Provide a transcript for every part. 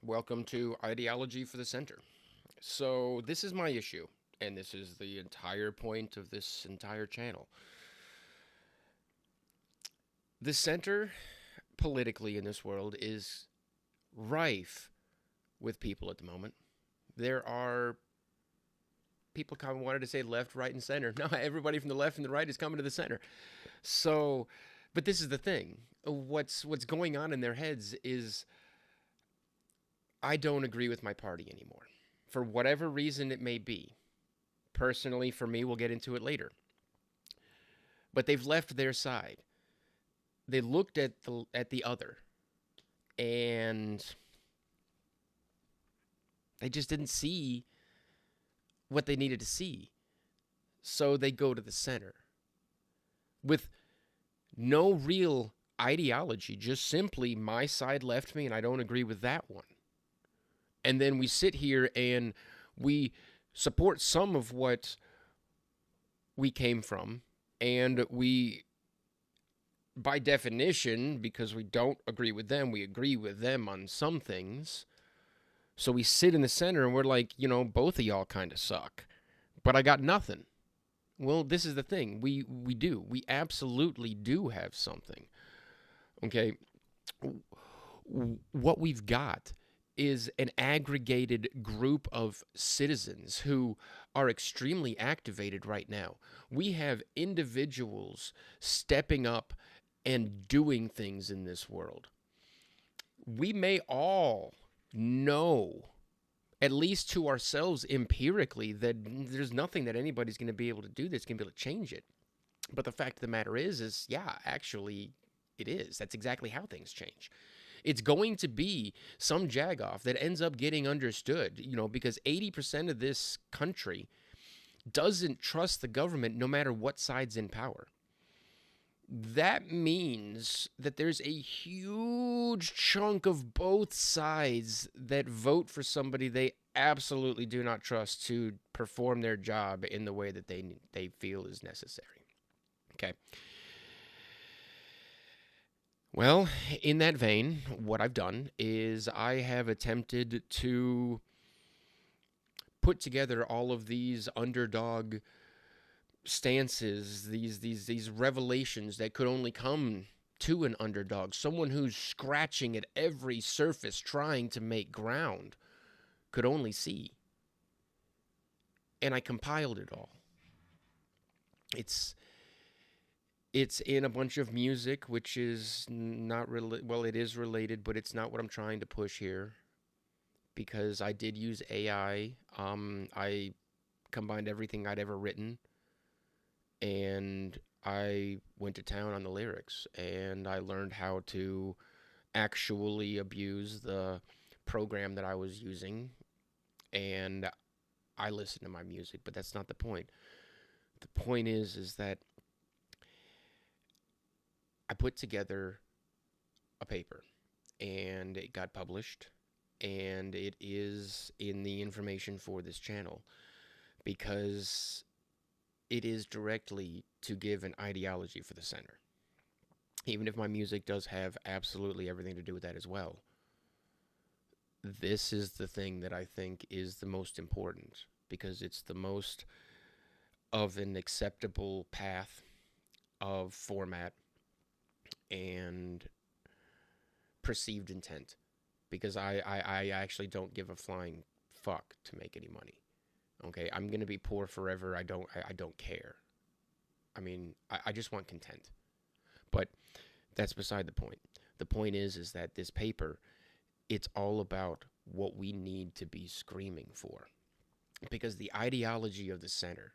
Welcome to Ideology for the Center. So, this is my issue, and this is the entire point of this entire channel. The center, politically in this world, is rife with people at the moment. There are people kind of wanted to say left, right, and center. No, everybody from the left and the right is coming to the center. So, but this is the thing. What's going on in their heads is I don't agree with my party anymore. For whatever reason it may be. Personally, for me, we'll get into it later. But they've left their side. They looked at the other, and they just didn't see what they needed to see. So they go to the center with no real ideology, just simply my side left me and I don't agree with that one. And then we sit here and we support some of what we came from, and we, by definition, because we don't agree with them, we agree with them on some things. So we sit in the center and we're like, both of y'all kind of suck, but I got nothing. Well, this is the thing. We do. We absolutely do have something. Okay. What we've got is an aggregated group of citizens who are extremely activated right now. We have individuals stepping up and doing things in this world. We may all know, at least to ourselves empirically, that there's nothing that anybody's going to be able to do that's going to be able to change it. But the fact of the matter is yeah, actually, it is. That's exactly how things change. It's going to be some jagoff that ends up getting understood, because 80% of this country doesn't trust the government no matter what side's in power. That means that there's a huge chunk of both sides that vote for somebody they absolutely do not trust to perform their job in the way that they feel is necessary. Okay. Well, in that vein, what I've done is I have attempted to put together all of these underdog stances, these revelations that could only come to an underdog, someone who's scratching at every surface trying to make ground, could only see. And I compiled it all. It's in a bunch of music, which is not really, well, it is related, but it's not what I'm trying to push here, because I did use AI. I combined everything I'd ever written, and I went to town on the lyrics, and I learned how to actually abuse the program that I was using, and I listened to my music, but that's not the point. The point is that I put together a paper, and it got published, and it is in the information for this channel, because it is directly to give an ideology for the center. Even if my music does have absolutely everything to do with that as well. This is the thing that I think is the most important, because it's the most of an acceptable path of format and perceived intent, because I actually don't give a flying fuck to make any money. Okay, I'm gonna be poor forever. I don't care. I mean, I just want content. But that's beside the point. The point is that this paper, it's all about what we need to be screaming for, because the ideology of the center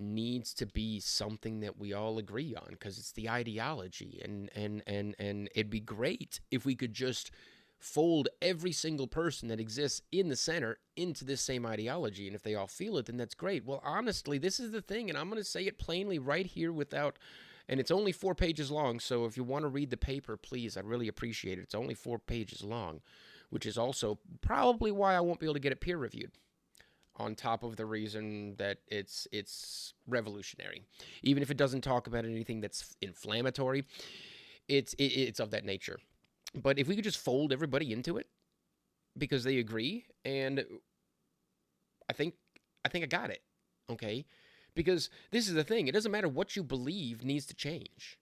needs to be something that we all agree on, because it's the ideology, and it'd be great if we could just fold every single person that exists in the center into this same ideology, and if they all feel it, then that's great. Well, honestly, this is the thing, and I'm going to say it plainly right here without, and it's only 4 pages long, so if you want to read the paper, please, I'd really appreciate it. It's only 4 pages long, which is also probably why I won't be able to get it peer reviewed, on top of the reason that it's revolutionary. Even if it doesn't talk about anything that's inflammatory, it's of that nature. But if we could just fold everybody into it, because they agree, and I think I got it. Okay? Because this is the thing, it doesn't matter what you believe needs to change.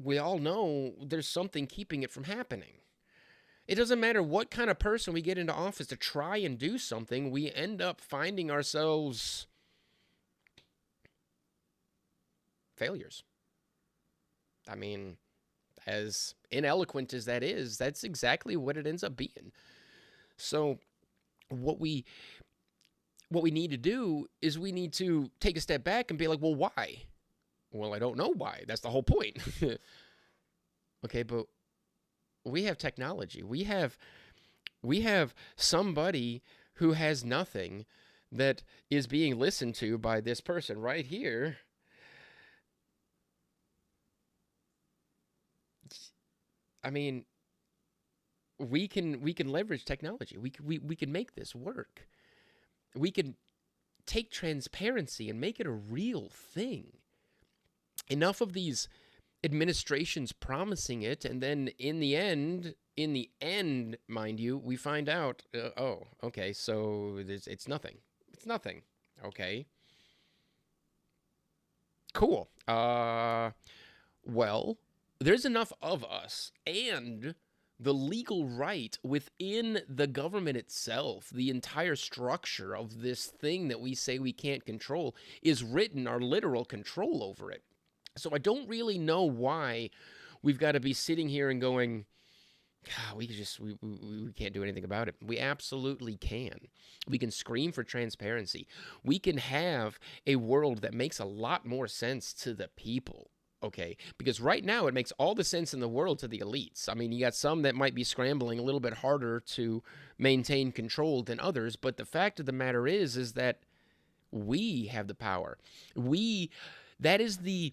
We all know there's something keeping it from happening. It doesn't matter what kind of person we get into office to try and do something, we end up finding ourselves failures. I mean, as ineloquent as that is, that's exactly what it ends up being. So, what we need to do is we need to take a step back and be like, well, why? Well, I don't know why. That's the whole point. Okay, but we have technology. We have somebody who has nothing that is being listened to by this person right here. I mean, we can leverage technology. We can make this work. We can take transparency and make it a real thing. Enough of these administrations promising it, and then in the end, mind you, we find out, oh, okay, so it's nothing. It's nothing. Okay. Cool. Well, there's enough of us and the legal right within the government itself, the entire structure of this thing that we say we can't control, is written our literal control over it. So I don't really know why we've got to be sitting here and going, we can't do anything about it. We absolutely can. We can scream for transparency. We can have a world that makes a lot more sense to the people. Okay, because right now it makes all the sense in the world to the elites. I mean, you got some that might be scrambling a little bit harder to maintain control than others, but the fact of the matter is that we have the power. That is the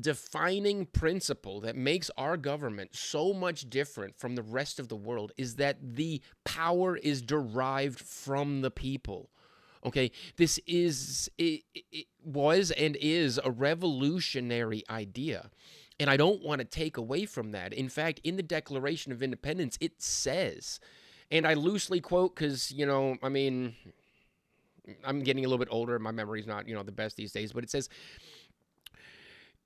defining principle that makes our government so much different from the rest of the world, is that the power is derived from the people. Okay, this is, it was and is a revolutionary idea. And I don't want to take away from that. In fact, in the Declaration of Independence, it says, and I loosely quote because, I mean, I'm getting a little bit older. My memory's not, the best these days, but it says,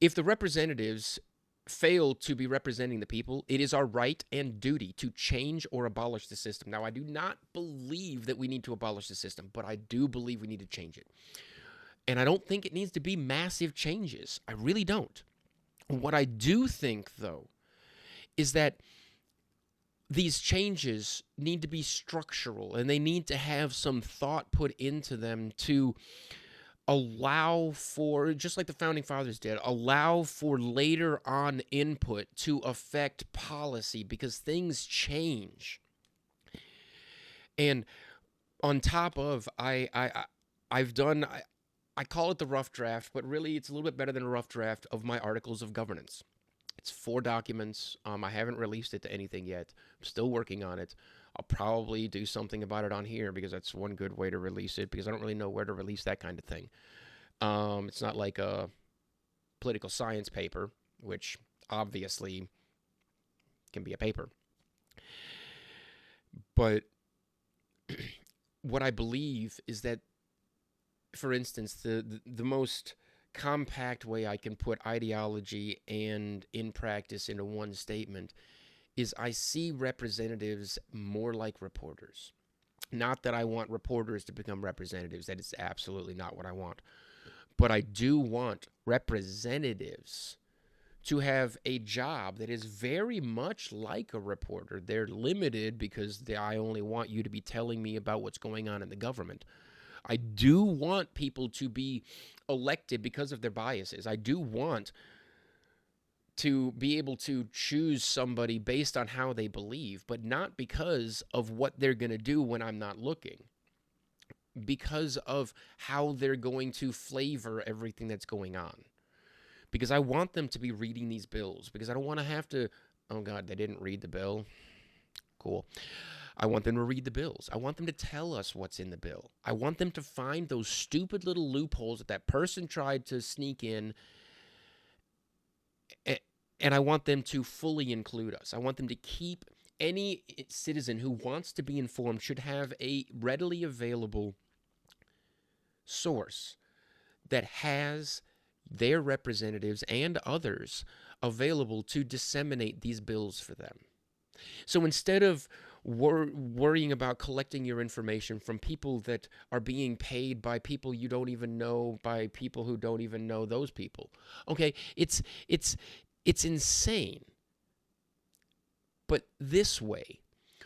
if the representatives fail to be representing the people, it is our right and duty to change or abolish the system. Now, I do not believe that we need to abolish the system, but I do believe we need to change it. And I don't think it needs to be massive changes. I really don't. What I do think, though, is that these changes need to be structural, and they need to have some thought put into them to allow for, just like the Founding Fathers did, allow for later on input to affect policy, because things change. And on top of, I've done, I call it the rough draft, but really it's a little bit better than a rough draft of my articles of governance. It's 4 documents. I haven't released it to anything yet. I'm still working on it. I'll probably do something about it on here, because that's one good way to release it, because I don't really know where to release that kind of thing. It's not like a political science paper, which obviously can be a paper. But what I believe is that, for instance, the most compact way I can put ideology and in practice into one statement is I see representatives more like reporters. Not that I want reporters to become representatives. That is absolutely not what I want. But I do want representatives to have a job that is very much like a reporter. They're limited because I only want you to be telling me about what's going on in the government. I do want people to be elected because of their biases. I do want to be able to choose somebody based on how they believe, but not because of what they're going to do when I'm not looking, because of how they're going to flavor everything that's going on. Because I want them to be reading these bills, because I don't want to have to, oh God, they didn't read the bill. Cool. I want them to read the bills. I want them to tell us what's in the bill. I want them to find those stupid little loopholes that person tried to sneak in, and I want them to fully include us. I want them to keep any citizen who wants to be informed should have a readily available source that has their representatives and others available to disseminate these bills for them. So instead of worrying about collecting your information from people that are being paid by people you don't even know, by people who don't even know those people, okay, it's insane. But this way,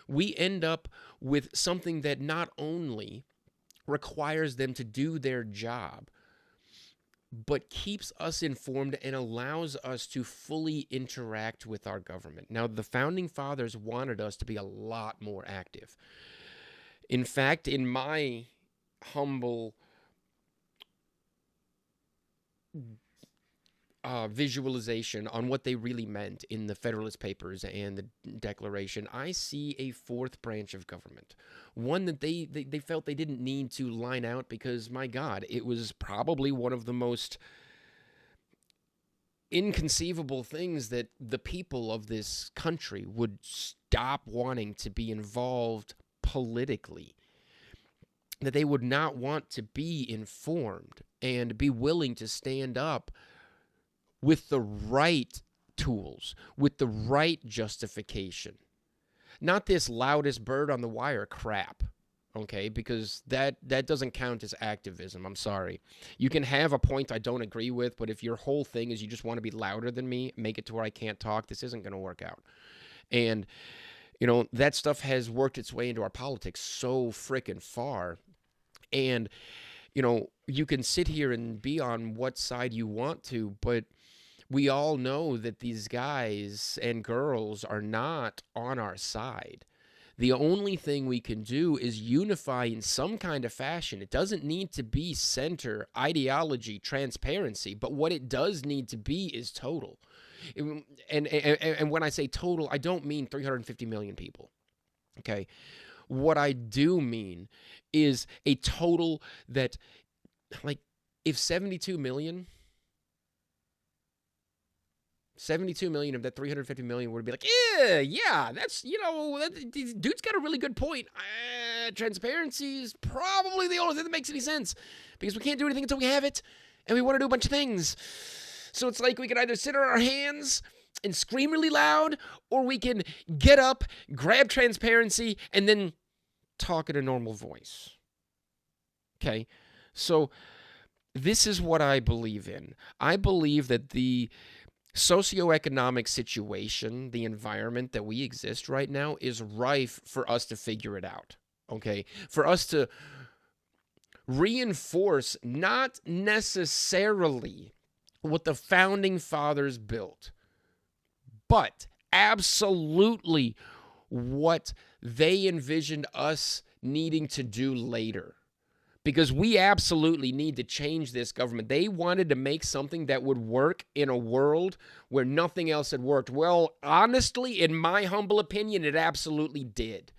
we end up with something that not only requires them to do their job, but keeps us informed and allows us to fully interact with our government. Now, the founding fathers wanted us to be a lot more active. In fact, in my humble visualization on what they really meant in the Federalist Papers and the Declaration, I see a fourth branch of government. One that they felt they didn't need to line out because, my God, it was probably one of the most inconceivable things that the people of this country would stop wanting to be involved politically, that they would not want to be informed and be willing to stand up with the right tools, with the right justification. Not this loudest bird on the wire crap, okay? Because that doesn't count as activism. I'm sorry. You can have a point I don't agree with, but if your whole thing is you just want to be louder than me, make it to where I can't talk, this isn't going to work out. And, that stuff has worked its way into our politics so frickin' far. And, you can sit here and be on what side you want to, but we all know that these guys and girls are not on our side. The only thing we can do is unify in some kind of fashion. It doesn't need to be center, ideology, transparency, but what it does need to be is total. And when I say total, I don't mean 350 million people, okay? What I do mean is a total that, like, if 72 million of that 350 million would be like, yeah, that's, dude's got a really good point. Transparency is probably the only thing that makes any sense because we can't do anything until we have it, and we want to do a bunch of things. So it's like we can either sit on our hands and scream really loud, or we can get up, grab transparency, and then talk in a normal voice. Okay? So this is what I believe in. I believe that the socioeconomic situation, the environment that we exist right now is rife for us to figure it out, okay? For us to reinforce not necessarily what the founding fathers built, but absolutely what they envisioned us needing to do later. Because we absolutely need to change this government. They wanted to make something that would work in a world where nothing else had worked. Well, honestly, in my humble opinion, it absolutely did.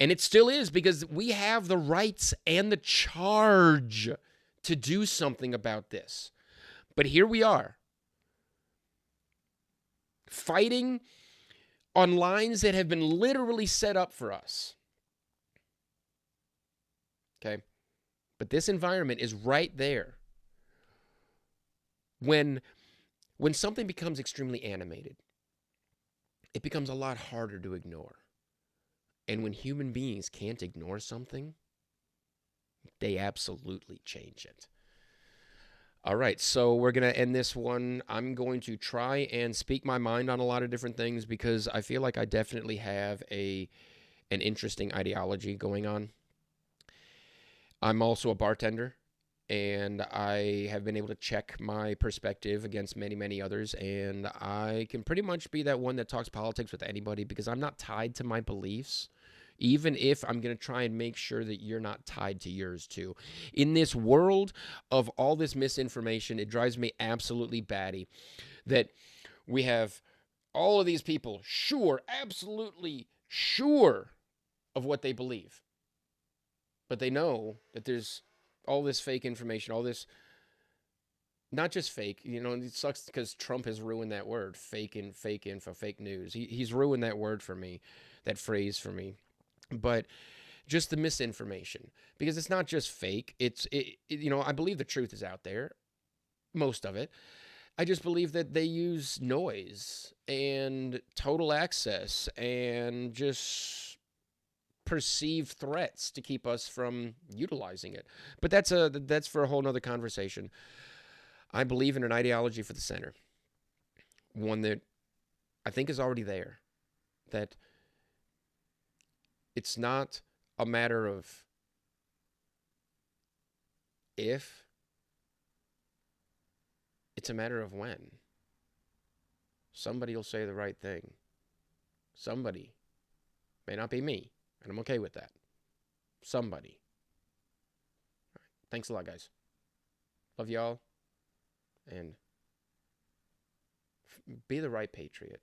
And it still is, because we have the rights and the charge to do something about this. But here we are, fighting on lines that have been literally set up for us. Okay? But this environment is right there. When something becomes extremely animated, it becomes a lot harder to ignore. And when human beings can't ignore something, they absolutely change it. All right, so we're going to end this one. I'm going to try and speak my mind on a lot of different things because I feel like I definitely have an interesting ideology going on. I'm also a bartender, and I have been able to check my perspective against many, many others, and I can pretty much be that one that talks politics with anybody because I'm not tied to my beliefs, even if I'm going to try and make sure that you're not tied to yours too. In this world of all this misinformation, it drives me absolutely batty that we have all of these people absolutely sure of what they believe. But they know that there's all this fake information, all this not just fake. It sucks because Trump has ruined that word, fake info, fake news. He's ruined that word for me, that phrase for me. But just the misinformation, because it's not just fake. I believe the truth is out there, most of it. I just believe that they use noise and total access and just perceived threats to keep us from utilizing it. But that's for a whole nother conversation. I believe in an ideology for the center, one that I think is already there. That it's not a matter of if, it's a matter of when. Somebody will say the right thing. Somebody. May not be me, and I'm okay with that. Somebody. All right. Thanks a lot, guys. Love y'all, and be the right patriot.